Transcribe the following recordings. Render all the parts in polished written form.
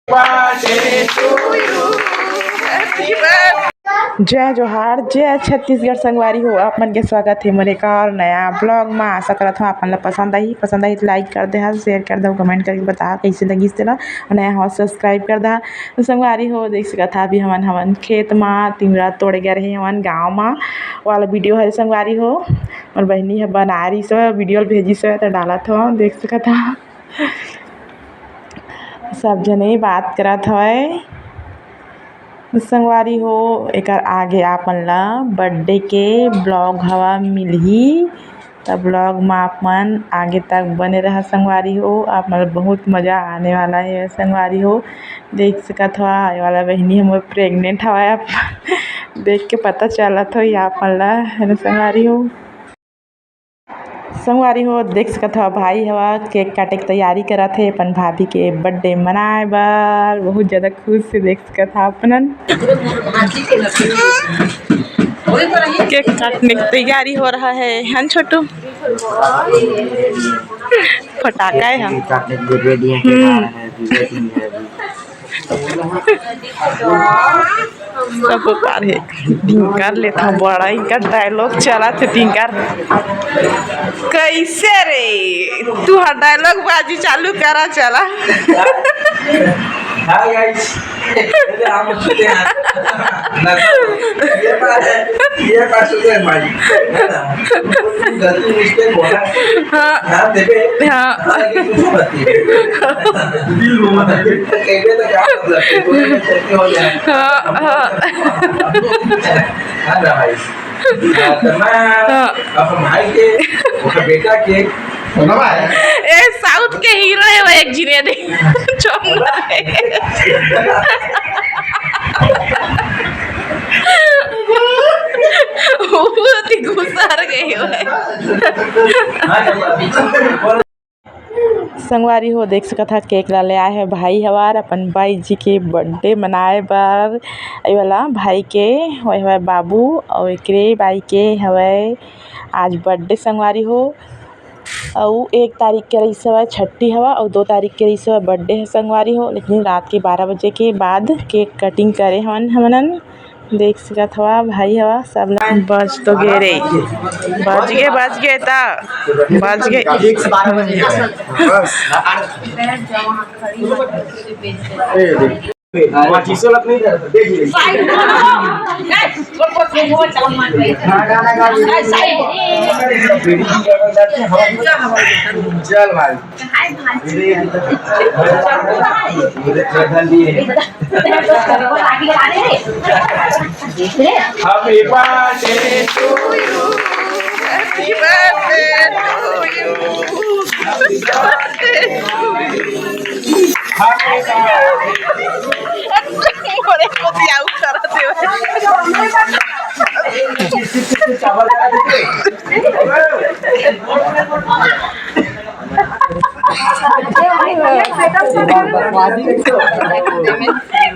जय जोहार जय छत्तीसगढ़ संगवारी हो आप मन के स्वागत है मेरे का और नया ब्लॉग में। आशा करत हूँ आपन ला पसंद आई तो लाइक कर दे, शेयर कर दे, कमेंट करके बता कैसे लगी तेला। नया हो सब्सक्राइब कर दा। तो संगवारी हो देख सकत था अभी हमन खेत में तिमरा तोड़े गए रहे हमन गाँव में वाला वीडियो है संगवारी हो। और बहनी है बना रही सो वीडियो भेजी सो तो डालत हो देख सकत था। सब जने बात करत है संगवारी हो। एक आगे आपन ला बर्थडे के ब्लॉग हवा मिलही तब ब्लॉग में आपन आगे तक बने रहा संगवारी हो। आप मतलब बहुत मज़ा आने वाला है संगवारी हो। देख सकत हो ये वाला बहनी हम प्रेग्नेंट हवा आप देख के पता चलत हो आपन ला है संगवारी हो। संगवारी हो देख सकत हो भाई हवा केक काटे की तैयारी करत है अपन भाभी के बर्थडे मनाए बर। बहुत ज़्यादा खुश से देख सकत हो अपन केक काटने की तैयारी हो रहा है। हन छोटू फटाका है सब कार है टिंकर लेता बड़ा इनका डायलॉग चला थे टिंकर कैसे रे तू हर डायलॉग बाजी चालू करा चला। हाय गाइस हम छुट्टी हैं ये बात सुन ले भाई गलती मिस्टेक होना ध्यान देबे हां दिल घुमा कहबे तो क्या मतलब कोई चलते हो जाए हां हां भाई तो मैं अपन भाई के उसका बेटा के ए साउथ के हीरो है वो एक जिने दे घुसर गई संगवारी हो देख सकत था केक ला ले आए है भाई हवार अपन भाई जी के बर्थडे मनाए बर। ये वाला भाई के होय होय बाबू और एकरे भाई के हवे आज बर्थडे संगवारी हो। और 1 तारीख के रही हवा छठी हवा और 2 तारीख के रही हवा बर्थडे है संगवारी हो। लेकिन रात के 12 बजे के बाद केक कटिंग करे हमन देख सकत हवा भाई हवा सब बज तो गे रे बज गए ता बज गए चीज़ों लग नहीं करता देखिए चल भाई happy birthday to you happy birthday to you happy birthday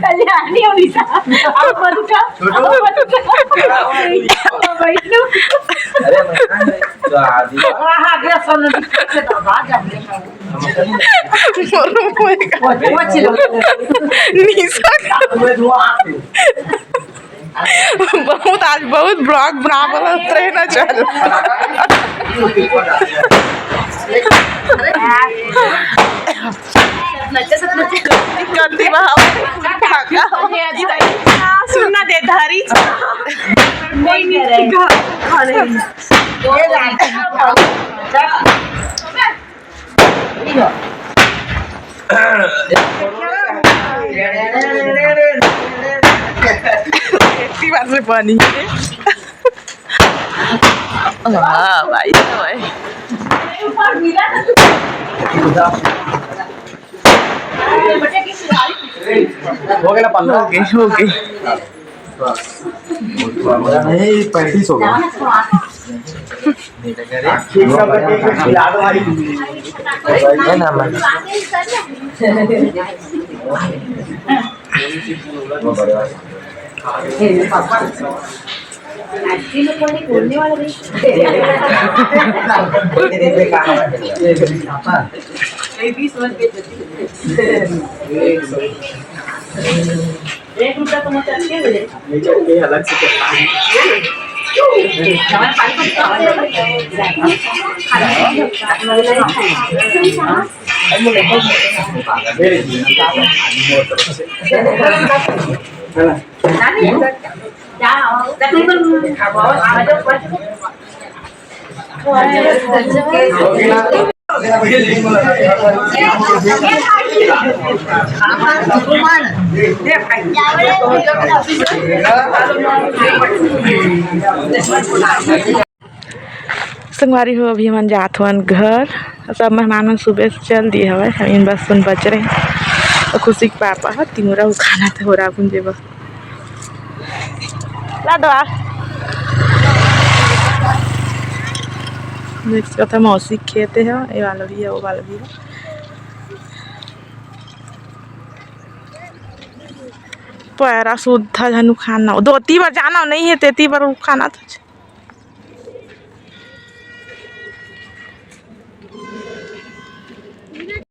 Kalyani Orissa अब मधुका बहुत आज बहुत ब्लॉग बनावल उतरे ना चल सुनना दे धारी बार से पानी भाई हो गया 15 हो गए नहीं 35 हो गया खोलने वाले ₹1 तो मत रखिए मुझे ये अलग से संगवारी हो अभी हमन जात हवन घर। सब मेहमान मन सुबह से चल दिए हवे हम बस सुन बच रहे और खुशी के पापा ह तिमुरा उ खाना तो हो रहा पुंजे बस लाडवा देख सकते मौसी खेते है ये वाला भी है वो वाला भी है पैरा सुधा झनु खाना 2 बार जाना नहीं है 3 बार खाना था